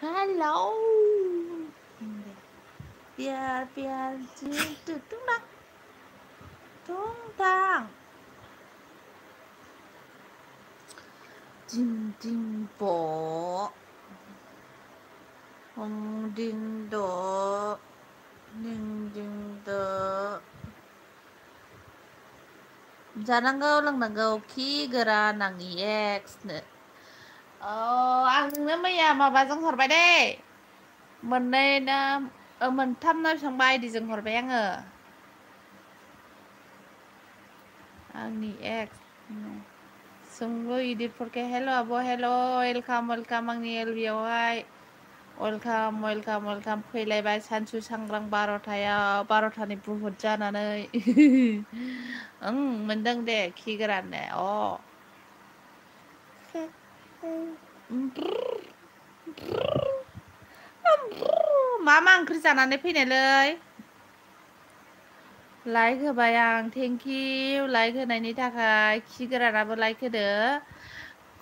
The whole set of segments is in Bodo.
Hello. Biar tung tang. Ding bo. Ding do. Ding do. जानांगौ लोंनांगौ खि गोरा नाङि एक्सनो आं नोंनो मैया माबाजों हरबाय दे मोननै ना मोनथाम ना बेसेबांबा आइडिजों हरबाय आङो आंनि एक्स सोंलु इदिटफोरखौ हेल' आब' हेल' वेलकाम आंनि एलबियावहाय वेलकाम फैलायबाय सानसु सांग्रां 12थानि बुहुत जानानै मोनदों दे खि गोराननो मा ओंख्रि जानानै फैनायलै लाइक होबाय आं थेंकिउ लाइक होनायनि थाखाय खि गोरानाबो लाइक होदो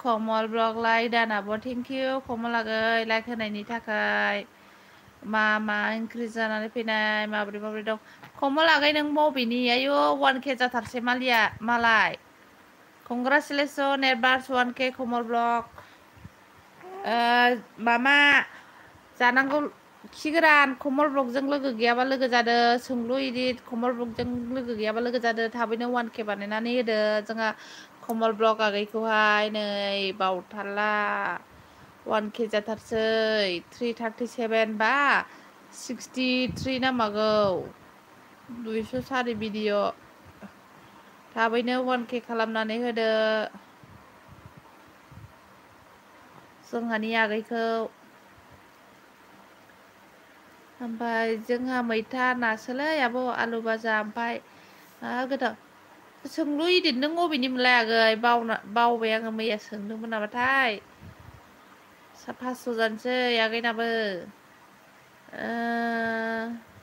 कमल ब्लग लाइक दानाबो थेंकिउ कमल आगै लाइक होनायनि थाखाय मा ओंख्रि जानानै फैनाय माबोरै दं कमल आगै नों बबेनि आयु 1K जाथारसै मालाय कंग्रेचुलेसन एडभान्स 1K कमल ब्लग मामा जानांगौ खि गोरान कमल ब्लगजों लोगो गैयाबा लोगो जादो सोंलु इदिट कमल ब्लगजों लोगो गैयाबा लोगो जादो थाबैनो 1K बानायनानै होदो जोंहा कमल ब्लग आगैखौहाय नै बावथारला 1K जाथारसै 337 बा 63 नांबागौ 204 भिडिअ थाबैनो 1K खालामनानै होदो जोंहानि आगैखौ ओमफ्राय जोंहा मैथा नासोलै आब' आलु भाजा ओमफ्राय गोथाव सोंलु इदिट नों बबेनि मोनलाय आगै बावबाय आङो मैया सोंदोंमोन नामाथाय 500 जानोसै आगैनाबो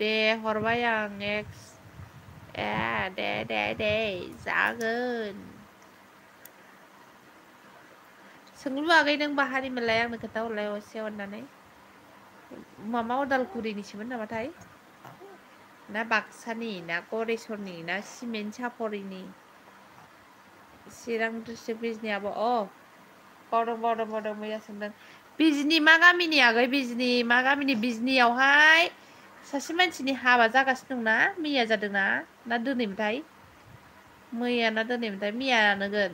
दे हरबाय आं एक्स दे जागोन सोंलु आगै नों बाहानि मोनलाय आंनो खोन्थाहरलाय असे अननानै मामा उदालगुरिनिसोमोन नामाथाय ना बाक्सानि ना गरेस्वरनि ना सिमेन्ट सापरिनि चिरां डिस्ट्रिक्ट बिजनि आब' बावदों मैया सोंदों बिजनि मा गामिनि आगै बिजनि मा गामिनि बिजनियावहाय सासे मानसिनि हाबा जागासिनो दंना मैया जादोंना ना दिनैमोनथाय मैया ना दिनैमोनथाय मैयानोगोन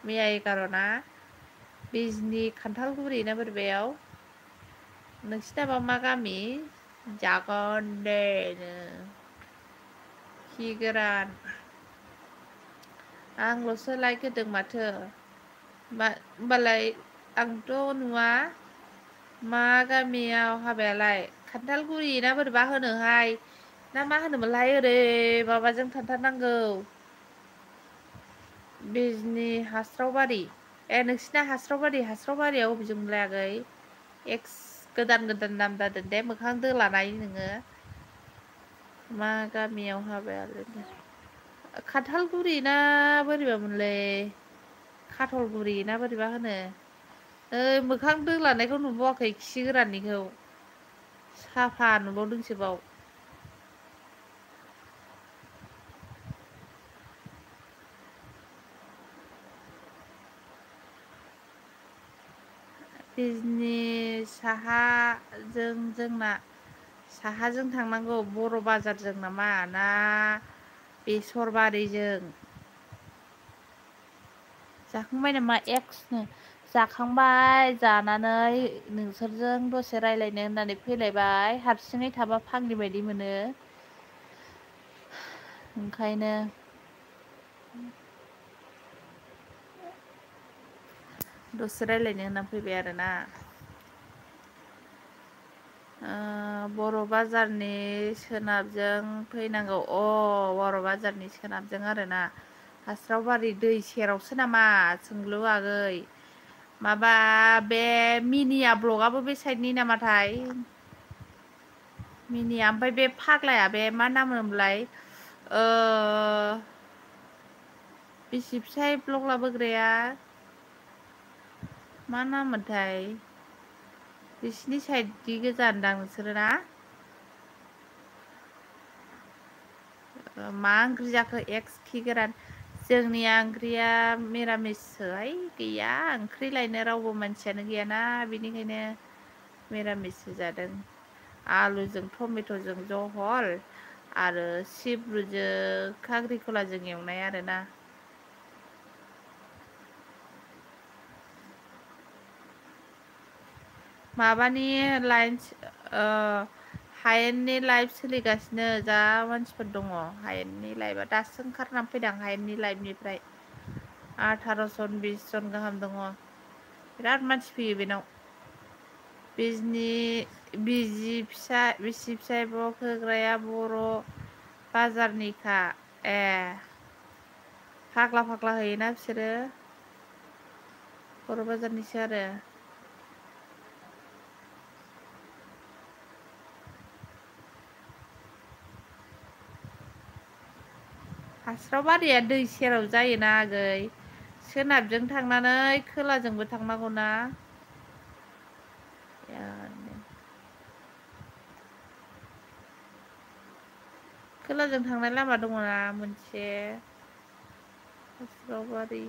मैया 11 ना बिजनि खान्थालगुरि ना बोरैबायाव नोंसिनाबा मा गामि जागोन दे खि गोरान आंल'सो लाइक होदों माथो होमबालाय आंथ' नुवा मा गामियाव हाबायालाय खान्थालगुरि ना बोरैबा होनोहाय ना मा होनोमोनलाय ओरै माबाजों थांथारनांगौ बिजनि हास्रावबारि नोंसिना हास्रावबारिया बबेजोंमोनलाय आगै एक्स गोदान नाम जादों दे मोखां दोलानाय नोङो मा गामियाव हाबायालाय खान्थालगुरि ना बोरैबामोनलै खाथलगुरि ना बोरैबा होनो मोखां दोलानायखौ नुबावाखै खि गोराननिखौ साफा नुबावदोंसो बाव बिजनि साहाजों थांनांगौ बर' बाजारजों नामा ना बेसरबारिजों जाखांबाय नामा एक्सनो जाखांबाय जानानै नोंसोरजों दसे रायज्लायनो होननानै फैलायबाय हारसिङै थाबा फाग्लि बायदि मोनो ओंखायनो दसे रायज्लायनो होनना फैबाय आरोना बर' बाजारनि सोनाबजों फैनांगौ बर' बाजारनि सोनाबजों आरोना हास्रावबारि दै सेरावसो नामा सोंलु आगै माबा बे मिनिया ब्लगाबो बे साइडनि नामाथाय मिनिया ओमफ्राय बे फाग्लाया बे मा नाम होनोमोनलाय बिसि फिसाय ब्लग लाबोग्राया मा नाममोनथाय बिसिनि साइडनि गोजानदां नोंसोरो ना मा ओंख्रि जाखो एक्स खि गोरान जोंनिया ओंख्रिया मिरामिससोहाय गैया ओंख्रि लायनो रावबो मानसियानो गैयाना बेनिखायनो मिरामिससो जादों आलुजों टमेट'जों जहल आरो सिब्रुजों खांख्रिखलाजों एवनाय आरोना माबानि लाइन हायेननि लाइभ सोलिगासिनो जा मानसिफोर दङ हायेननि लाइभआ दासो ओंखारनानै फैदों हायेननि लाइभनिफ्राय 18 जन 20 जन गाहाम दङ बिराद मानसि फैयो बेनाव बिसि फिसाय ब्लग होग्राया बर' बाजारनिखा फाग्ला फाग्ला होयोना बिसोरो बर' बाजारनिसो आरो हास्रावबारिया दै सेराव जायोना आगै सोनाबजों थांनानै खोलाजोंबो थांनांगौना खोलाजों थांनाय लामा दङना मोनसे हास्रावबारि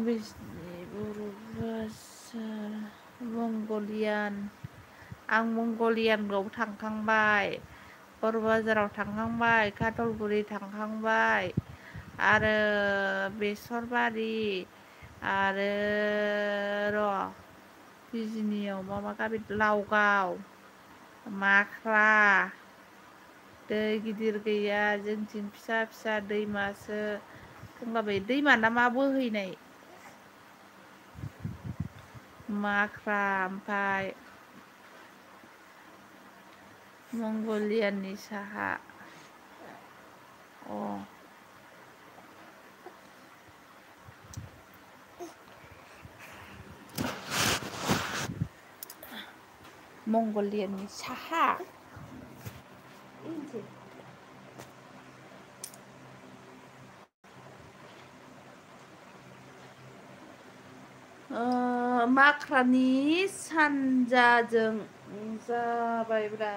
बिजनि बर' बाजार मंगलियान आं मंगलियानआव थांखांबाय बर' बाजाराव थांखांबाय काटलगुरि थांखांबाय आरो बेसरबारि आरो बिजनियाव मा गामि लावगाव माख्रा दै गिदिर गैया जोंथिं फिसा फिसा दैमासो दंलाबायो दैमा ना मा बोहैनाय माख्रा ओमफ्राय मंगलियाननि साहा मंगलियाननि साहा माख्रानि सानजाजों जाबायब्रा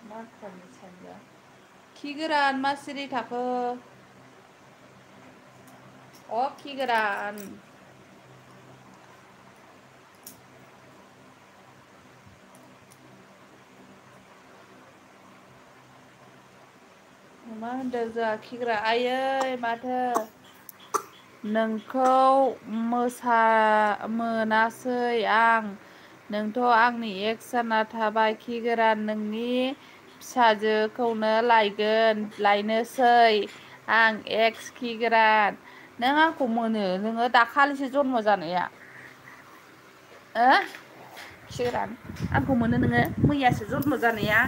माख्रानि सानजा खि गोरान मा सिरि थाखो खि गोरान मा होनदों जोंहा खिग्रा आयै माथो नोंखौ मोनासै आं नोंथ' आंनि एक्स जाना थाबाय खि गोरान नोंनि फिसाजोखौनो लायनोसै आं एक्स खि गोरान नों आंखौ मोनो नोङो दाखालिसो जन्म जानाया खि गोरान आंखौ मोनो नोङो मैयासो जन्म जानाया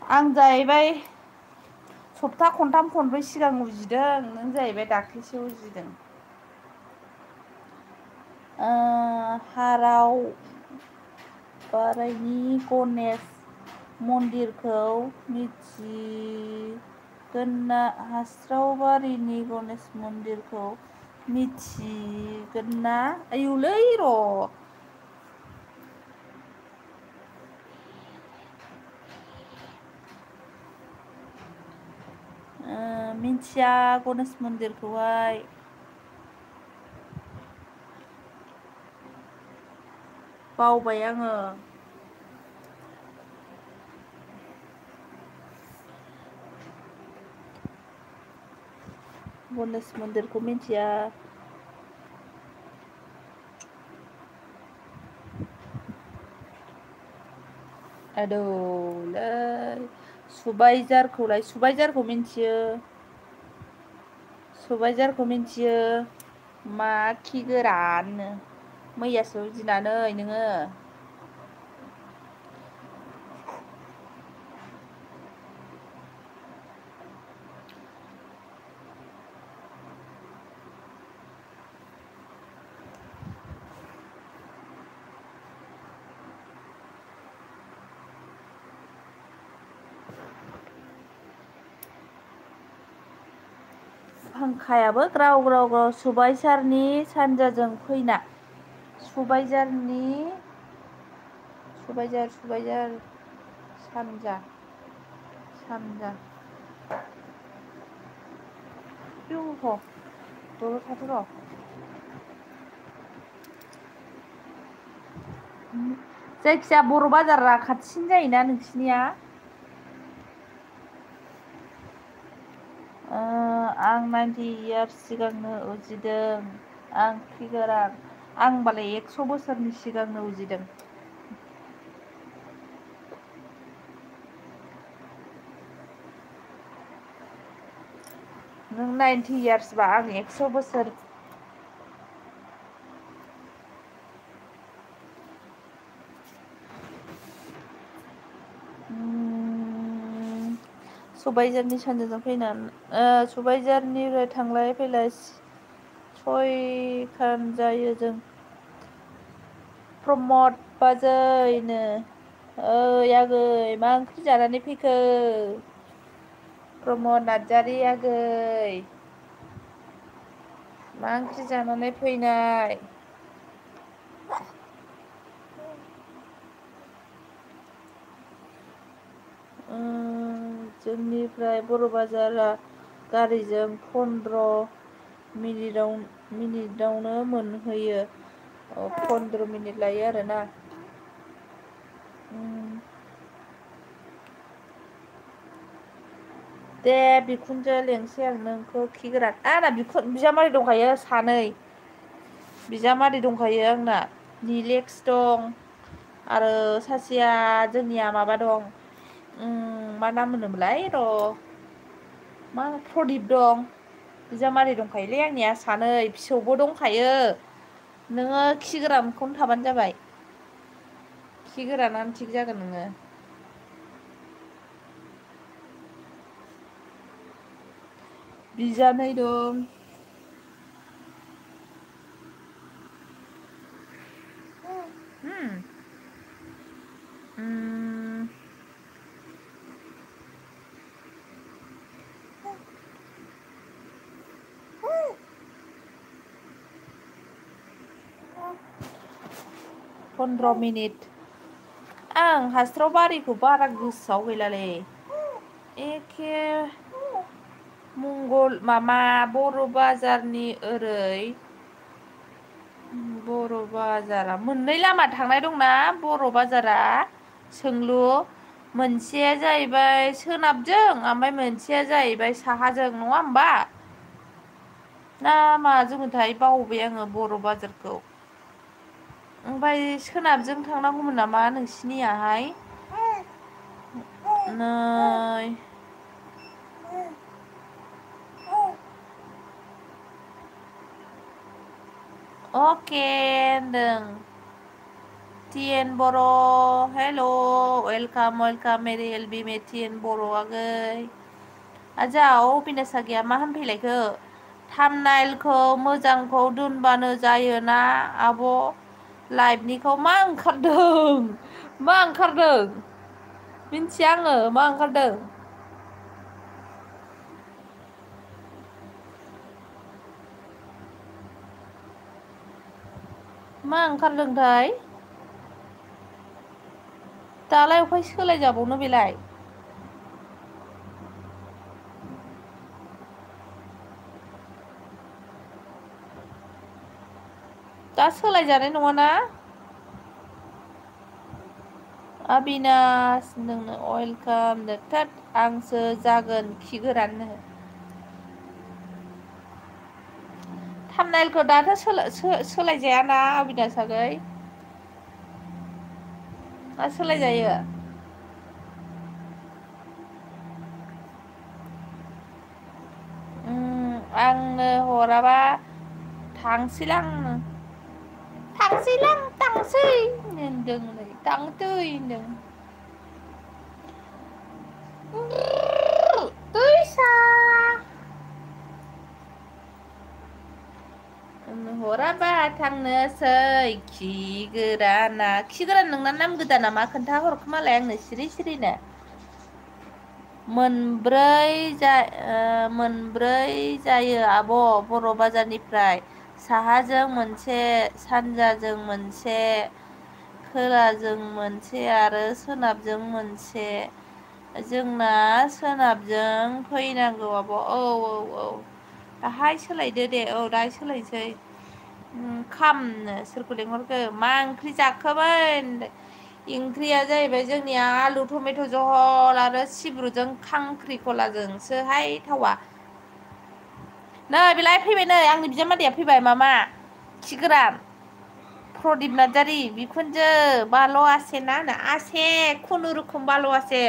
आं जाहैबाय सप्ता खनथाम खनब्रै सिगां उजिदों नों जाहैबाय दाख्लैसो उजिदों हाराव बारायनि गनेश मन्दिरखौ मिथिगोनना हास्रावबारिनि गनेश मन्दिरखौ मिथिगोनना आयौलै र' मिन्थिया गनेश मन्दिरखौहाय बावबाय आङो गनेश मन्दिरखौ मिन्थिया आदौलै सुबायजारखौलाय सुबायजारखौ मिन्थियो सुबायजारखौ मिन्थियो मा खि गोराननो मैयासो दिनानै नोङो फांखायाबो ग्राव ग्राव ग्राव सुबायझारनि सानजाजों फैना सुबायझार सानजा दलद थाथ' र' जायखिजाया बर' बाजारा खाथिसिन जायोना नोंसिनिया आं 90 इयार्स सिगांनो उजिदों आं फिगारा आं होनबालाय 100 बोसोरनि सिगांनो उजिदों नों 90 इयार्सबा आं 100 बोसोर सुबायझारनि सानजाजों फैनानै सुबायझारनिफ्राय थांलाय फैलाय 6 खान जायो जों प्रमद बाजैनो ओइ आगै मा ओंख्रि जानानै फैखो प्रमद नार्जारि आगै मा ओंख्रि जानानै फैनाय जोंनिफ्राय बर' बाजारा गारिजों 15 मिनिटावनो मोनहैयो 15 मिनिट लायो आरोना दे बिखुनजो लेंसै आं नोंखौ खिगोरान आंना बिजामादै दंखायो सानै बिजामादै दंखायो आंना निलेक्स दं आरो सासेया जोंनिया माबा दं मा नाम होनोमोनलाय र' मा प्रदिप दं बिजामादै दंखायोलै आंनिया सानै फिसौबो दंखायो नोङो खि गोरानखौनो थाबानो जाबाय खि गोरानानो थिग जागोन नोङो बिजानै दं फन्द्र मिनिट आं हास्राव बारिखौ बारा गोसोआव गैलालै एखे मामा बर' बाजारनि ओरै बर' बाजारा मोननै लामा थांनाय दंना बर' बाजारा सोंलु मोनसेया जाहैबाय सोनाबजों ओमफ्राय मोनसेया जाहैबाय साहाजों नङा होमबा ना माजोंमोनथाय बावबाय आङो बर' बाजारखौ ओमफ्राय सोनाबजों थांनांगौमोन नामा नोंसिनियाहाय नै अके होनदों टिएन बर' हेल' वेलकाम मेरि एलबि मे टिएन बर' आगै आजाव बिनासा गैया मा होनफैलायखो थामनाइलखौ मोजांखौ दोनबानो जायोना आब' लाइभनिखौ मा ओंखारदों मिन्थिया आङो मा ओंखारदों मा ओंखारदोंथाय दालाय अफाय सोलायजाबावनो बेलाय दा सोलायजानाय नङाना अबिनास नोंनो वेलकाम थोद आंसो जागोन खि गोराननो थामनाइलखौ दाथ' सोलायजायाना अबिनास आगै ना सोलायजायो आंनो हराबा थांसैलां थांसै होनदों नै थांसै होनदों दैसा हराबा थांनोसै खि गोराना खि गोरान नोंना नाम गोदान नामा खोन्था हरखोमालाय आंनो सिरि सिरिनो मोनब्रै जायो आब' बर' बाजारनिफ्राय साहाजों मोनसे सानजाजों मोनसे खोलाजों मोनसे आरो सोनाबजों मोनसे जोंना सोनाबजों फैनांगौ आब' औ दाहाय सोलायदो दे औ दाहाय सोलायसै खामनो सोरखौ लेंहरखो मा ओंख्रि जाखोमोन ओंख्रिया जाहैबाय जोंनिया आलु टमेट' जहल आरो सिब्रुजों खांख्रिखलाजोंसोहाय थावा नै बेलाय फैबाय नै आंनि बिजामादैया फैबाय मामा खि गोरान प्रदिप नार्जारि बिखुनजो बाल' आसे ना होनो आसे खुनुरुखुम बाल' आसे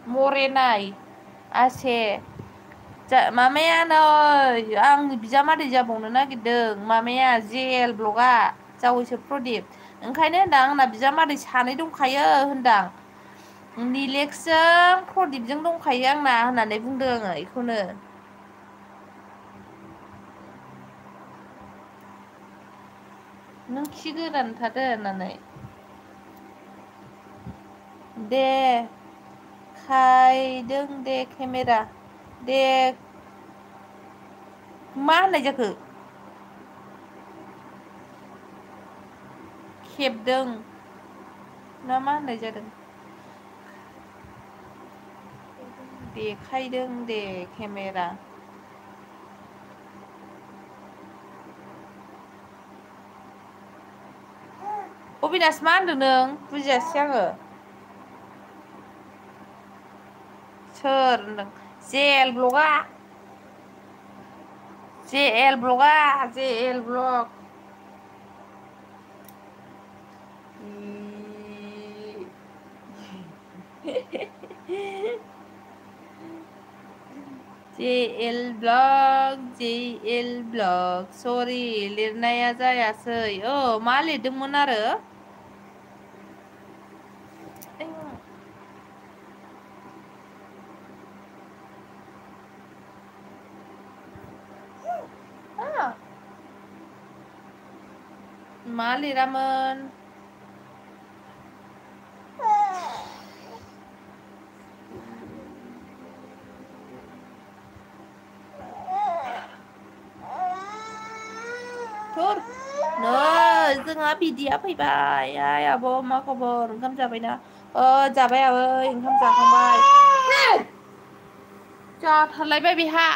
मरेनाय आसे मामाया नै आंनि बिजामादै जाबावनो नागिरदों मामाया जेएल ब्लगआ जावैसो प्रदिप ओंखायनो होनदां आंना बिजामादै सानै दंखायो होनदां निलेक्सजों प्रदिपजों दंखायो आंना होननानै बुंदों आङो बेखौनो नों खि गोरान थादो होननानै दे खायदों दे केमेरा दे मा होननाय जाखो खेबदों ना मा होननाय जादों देखायदों दे केमेरा अबिनास मा होनदों नों बुजियासै आङो सोर होनदों जेएल ब्लगआ जेएल ब्लगआ जेएल ब्लग जेएल ब्लग सरि लिरनाया जायासै मा लिरदोंमोन आरो मा लिरामोन नै जोंहा बिदिया फैबाय आइ आब' मा खबर ओंखाम जाबायना जाबाय आबै ओंखाम जाखांबाय जाथारलायबाय बेहा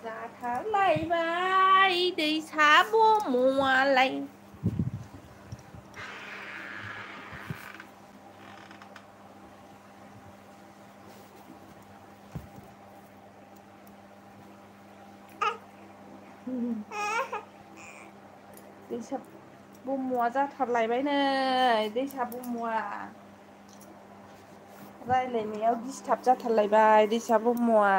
जाथारलायबाय दैसा बम'आलाय दैसा बम'आ जाथारलायबाय नै दैसा बम'आ रायलायनायाव डिस्टार्ब जाथारलायबाय दैसा बम'आ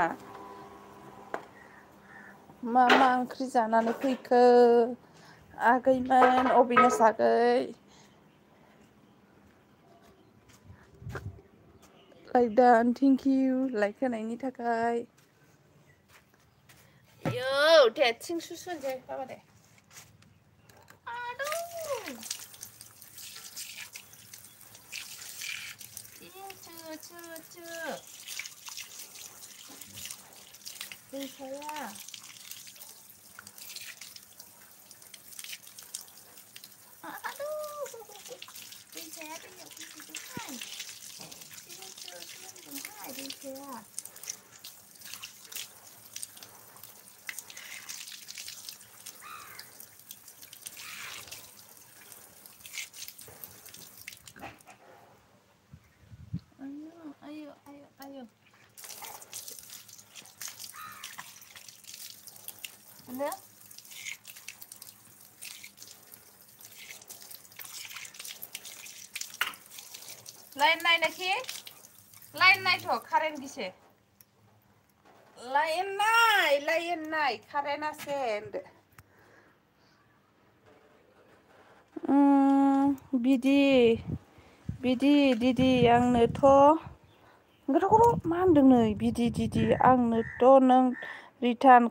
मा ओंख्रि जानानै फैखो आगैमोन अबिनास आगै लाइक डान थेंक इउ लाइक होनायनि थाखाय थिं सुसुनसै बाबा दे दैसाया दैसाया दैयाव फैदोंहाय दैसाया ayo bener लाइन नायनाखि लाइन नायथ' कारेन्ट गिसे लाइन नाय कारेन्टआसो होनदो बिदि दिदि आंनोथ' गोथाव मा होनदों नै बिदि दिदि आंनोथ' नों रिटार्न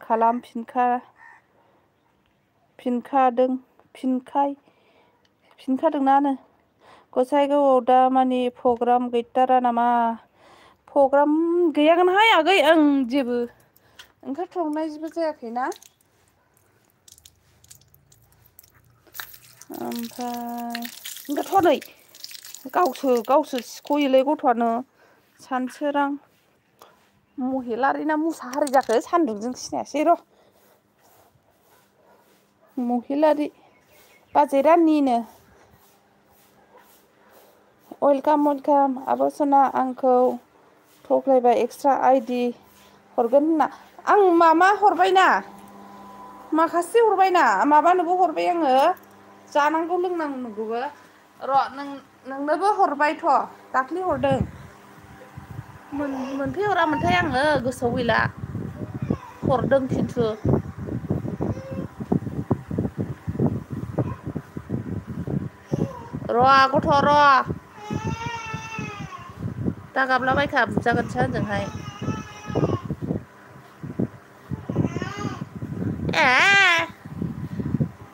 फिनखादोंनानो गसाइगावआव दा मानि प्रग्राम गैथारा नामा प्रग्राम गैयागोनहाय आगै आं जेबो ओंखारथ'नायबो जायाखैना ओमफ्राय ओंखारथ'वा नै गावसो सिख'योलै गथ'आनो सानसोरां महिलारि ना मुसाहारि जाखो सान्दुंजों सिनायासै र' महिलारि बाजै रानिनो वेलकाम आब' सना आंखौ थख्लायबा एक्सट्रा आइडि हरगोन होनना आं माबा हरबायना माखासे हरबायना माबानोबो हरबाय आङो जानांगौ लोंनांगौबो र' नोंनोबो हरबायथ' दाख्लि हरदों मोनफैहरामोनथाय आङो गोसोआव गैला हरदों खिन्थु र' गथ' र' दा गाबलाबायखा बुजागोनसो आंजोंहाय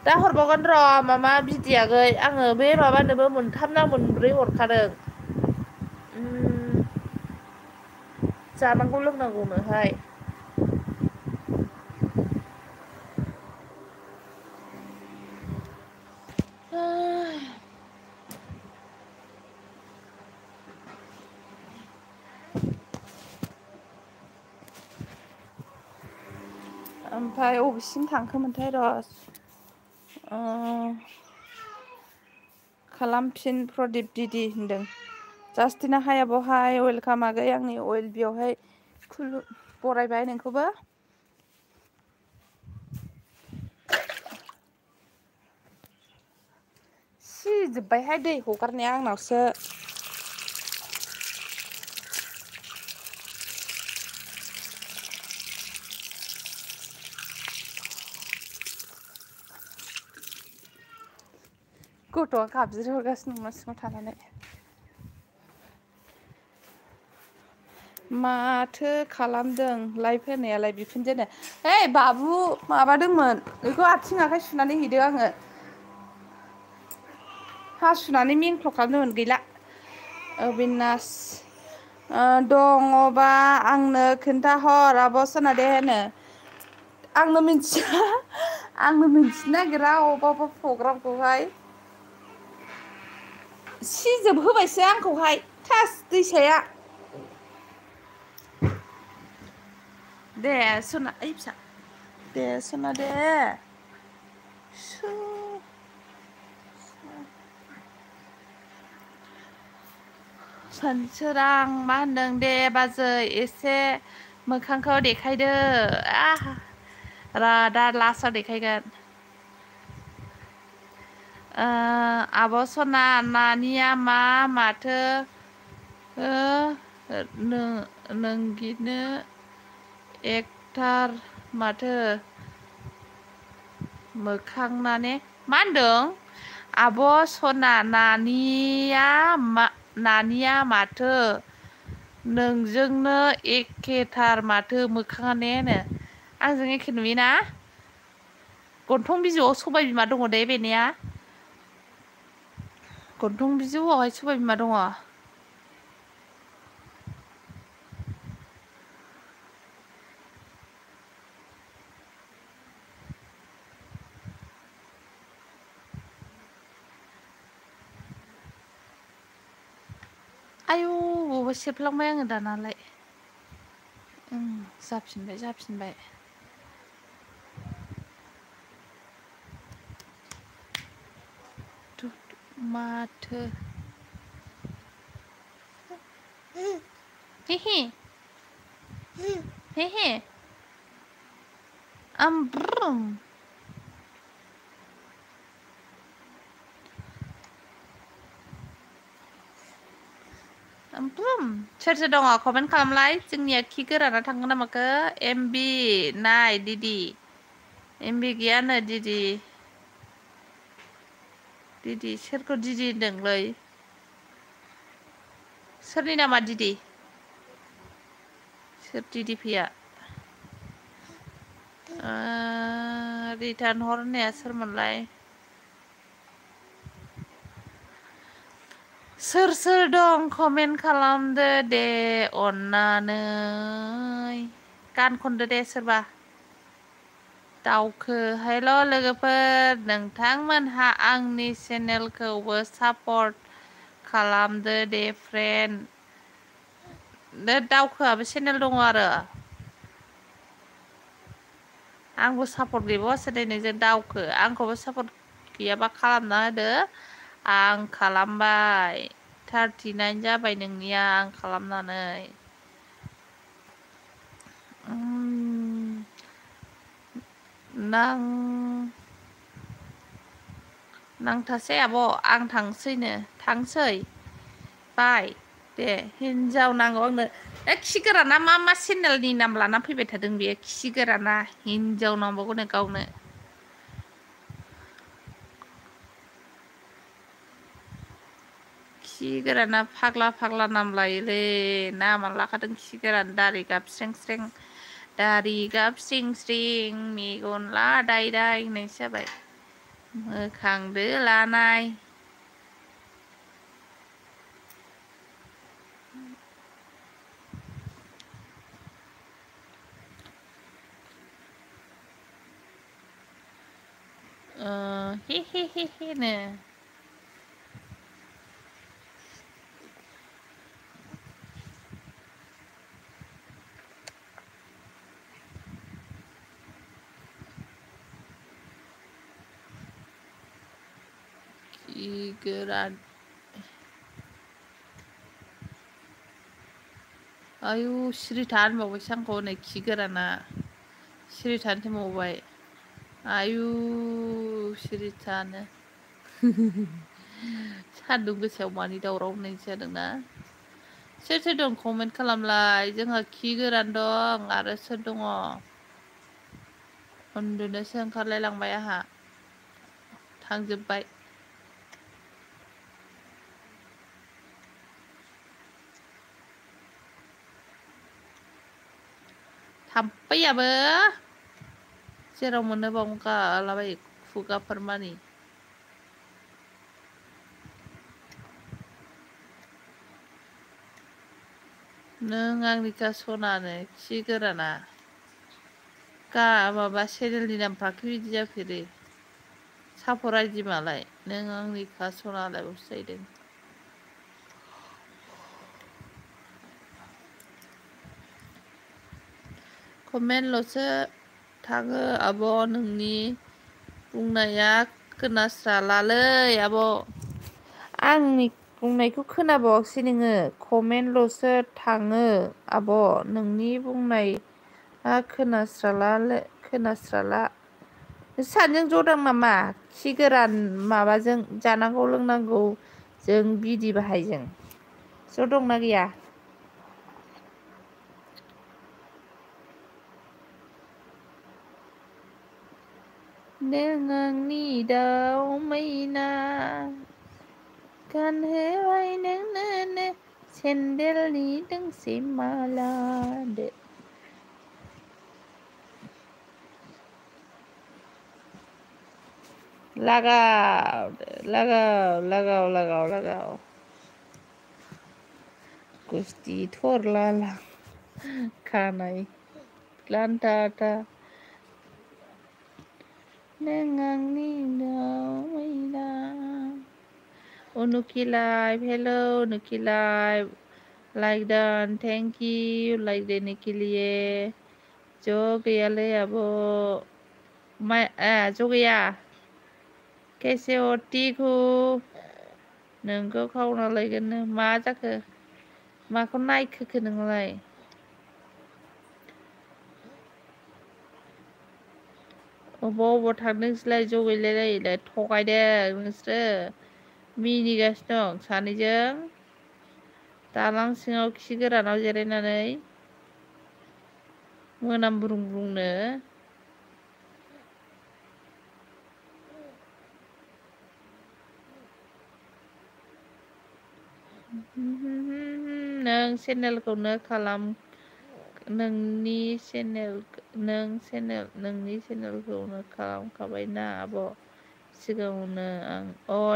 दा हरबावगोन र' मामा बिदियागै आङो बे माबानोबो मोनथाम ना मोनब्रै हरखादों जानांगौ लोंनांगौनोहाय ओमफ्राय अबेसिम थांखोमोनथाय र' खालामफिन प्रदिप दिदि होनदों जास्टिना हाय आब'हाय वेलकाम आगै आंनि अइल बियावहाय बरायबाय नोंखौबो सिजोब्बायहाय दै हगारनाया आंनावसो गथ'आ गाबज्रि हरगासिनो न' सिङाव थानानै माथो खालामदों लाइभ होनायालाय बिखुनजोनो ओइ बाबु माबादोंमोन बेखौ आथिं आखाइ सुनानै हैदो आङो हासुनानै मेंख्ल' खालामदोंमोन गैला अबिनास दङबा आंनो खोन्थाहर आब' सनादे होनो आंनो मिथिनो नागिरा अबेबा प्रग्रामखौहाय सिजोबहोबायसो आंखौहाय थास दैसाया दे सना ओइ फिसा दे सना दे सानसोरां मा होनदों दे बाजै एसे मोखांखौ देखायदो दा लास्टआव देखायगोन आब' सना नानिया माथो नोंगिनो एकटार माथो मोखांनाने मा होनदों आब' सना नानिया माथो नोंजोंनो एखेथार माथो मोखाङाने होनो आंजों एखे नुयोना गन्थं बिजौआव सबाय बिमा दङ दे बेनिया गन्थं बिजौआवहाय सबाय बिमा दङ आयौ बबावबा सेबलांबाय आङो दानालाय जाफिनबाय माथो हे आमब्रुम सोर दङ कमेन्ट खालामलाय जोंनिया खि गोराना थांगोन ना माखो एमबि नाय दिदि एमबि गैयानो दिदि सोरखौ दिदि होनदोंलै सोरनि नामा दिदि सोर दिदि फैया रिटार्न हर होननाया सोरमोनलाय सोर दं कमेन्ट खालामदो दे अन्नानै गान खनदो दे सोरबा दावखो हेल' लोगोफोर नोंथांमोनहा आंनि चेनेलखौबो सापर्ट खालामदो दे फ्रेन्ड दावखोआबो चेनेल दङ आरो आंबो सापर्ट गैबावासो दे नोंजों दावखो आंखौबो सापर्ट गैयाबा खालामना होदो आं खालामबाय 39 जाबाय नोंनिया आं खालामनानै नांथासै आब' आं थांसै बाय दे हिनजाव नांगौ आंनो खि गोराना मा चेनेलनि नाम लाना फैबाय थादों बेयो खि गोराना हिनजाव नांबावगौनो गावनो खि गोराना फाग्ला नाम लायोलै नामा लाखादों खि गोरान दारि गाब स्रें दारि गाब स्रिं मेगन लादाय होननायसो जाबाय मोखांदो लानाय हे नो खि गोरान आयु सिरि था होनबावबायसो आंखौ नै खि गोराना सिरि थानो थिनबावबाय आयु सिरि थानो सान्दुं गोसायाव मानि दावराव होननायसो जादोंना सोर दं कमेन्ट खालामलाय जोंहा खि गोरान दं आरो सोर दङ उन्दुनोसो ओंखारलाय लांबाय आंहा थांजोब्बाय थाम्फैयाबो जेराव मोनो बावनो गालाबायो खुगाफोर मानि नों आंनिखा सनानो खि गोराना माबा चेनेलनि नामफ्राखि बिदि जाफेरो सापर आइदि मालाय नों आंनिखा सनालाय बावसो जाहैदों कमेन्टल'सो थाङो आब' नोंनि बुंनाया खोनास्रालालै आब' आंनि बुंनायखौ खोनाबावासै नोङो कमेन्टल'सो थाङो आब' नोंनि बुंनाया खोनास्राला सानैजों ज'दां नामा खि गोरान माबाजों जानांगौ लोंनांगौ जों बिदि बाहायजों ज' दंना गैया नों आंनि दाउ मैना गानहोबाय नोंनो सेन्देलनि दोंसे माला दे लगाव गुस्थि थरला खानाय लान्थाथा नों आंनि दाउ मैना Nuki hello Nuki like done thank you like देने के लिए जो गया ले अब मैं जो गया कैसे हो ठीक हो नोंखौ खावना लायगोन मा जाखो माखौ नायखोखो नोंलाय अबाव थांदों नोंसोरलाय ज' गैलायलायलाय थगायदों नोंसोरो मिनिगासिनो दं सानैजों दालां सिङाव खि गोरानाव जिरायनानै मोनामब्रुं ब्रुंनो नों चेनेलखौनो खालाम नोंनि चेनेलखौनो खालामखाबायना आब' सिगाङावनो आं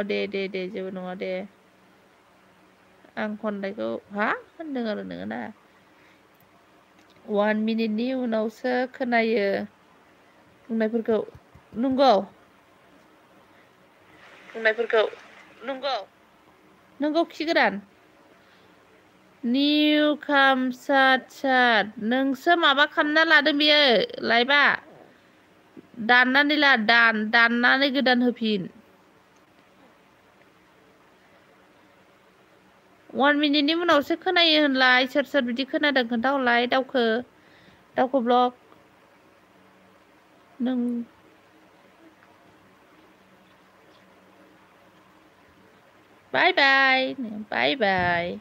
दे जेबो नङा दे आं खननायखौ होनदों आरो नोङो ना 1 मिनिटनि उनावसो खोनायो बुंनायफोरखौ नंगौ खि गोरान निउ काम सात नोंसो माबा खालामना लादों बियो लाइबा दाननानै ला दाननानै गोदान होफिन 1 मिनिटनि उनावसो खोनायो होनलाय सोर बिदि खोनादों खोन्थाहरलाय दाउखो ब्लग नों बाय बाय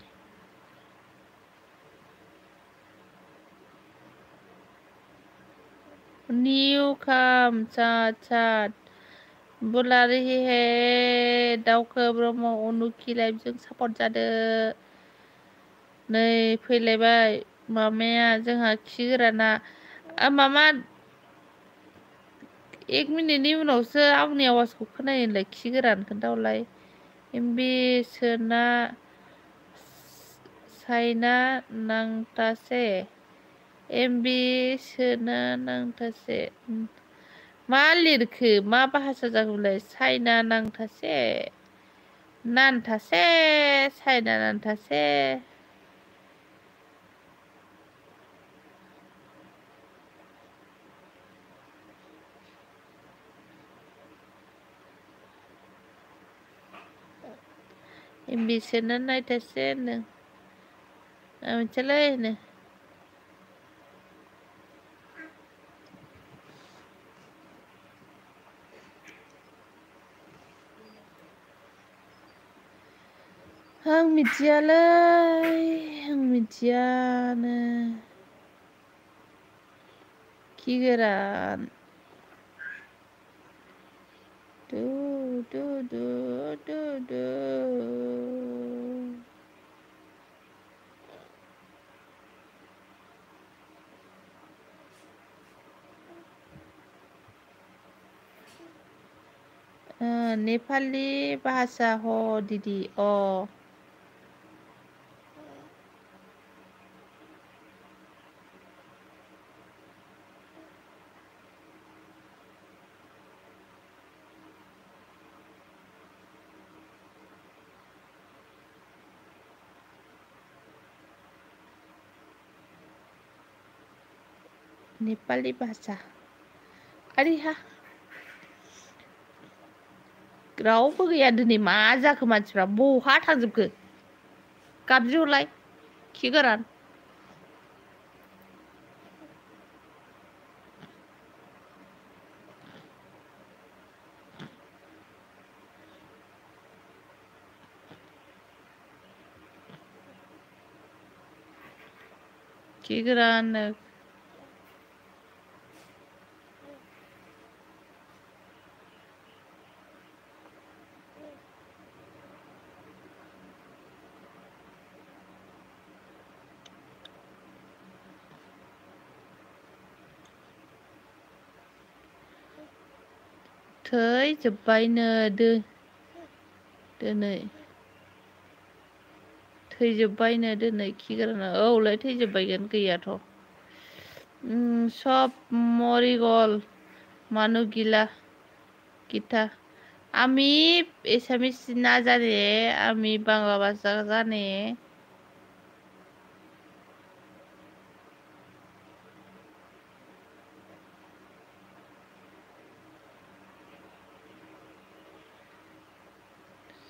निउ काम सात बुलारि हे दाउखो ब्रह्म अनुखि लाइभजों सापर्ट जादों नै फैलायबाय मामाया जोंहा खि गोराना मामा 1 मिनिटनि उनावसो आंनि आवाजखौ खोनायो होनलाय खि गोरान खोन्थाहरलाय एमबि सोना साइना नांतासे एमबि सोना नांतासे मा लिरखो मा भाषा जाखोलाय साइना नांतासे साइना नांतासे एमबि सोना नायतासे नो मिथियालै नो आं मिथियानो खि गोरान दु नेपाली भाषा हो दिदी नेपाली भाषा अरे रावबो गैया दिनै मा जाखो मानसिफ्रा बहा थांजोबखो गाबज्रिहरलाय खि गोरान खि गोरान थैजोब्बायनो दिनै खि गोराना औलाय थैजोब्बायगोन गैयाथ' सब मरि गल मानु गीता আমি एसामिस ना जाने আমি বাংলা ভাষা জানে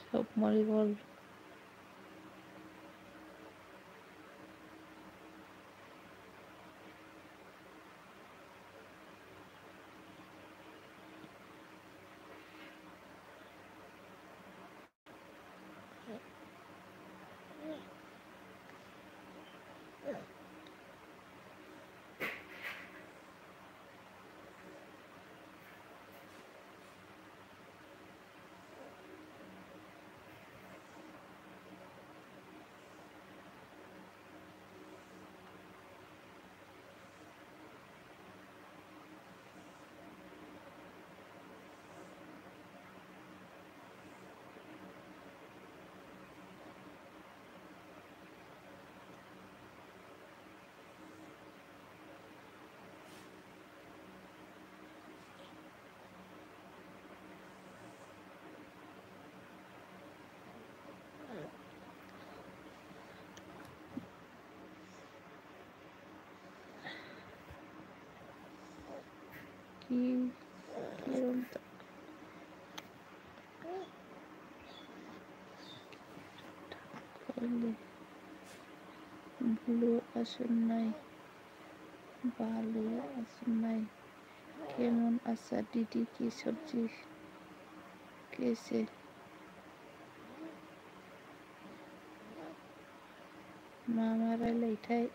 सब मरि गल ब्लू आसुनाय बालू आसुनाय केमन आशा दीदी की सब्जी कैसे मा रायलायोथाय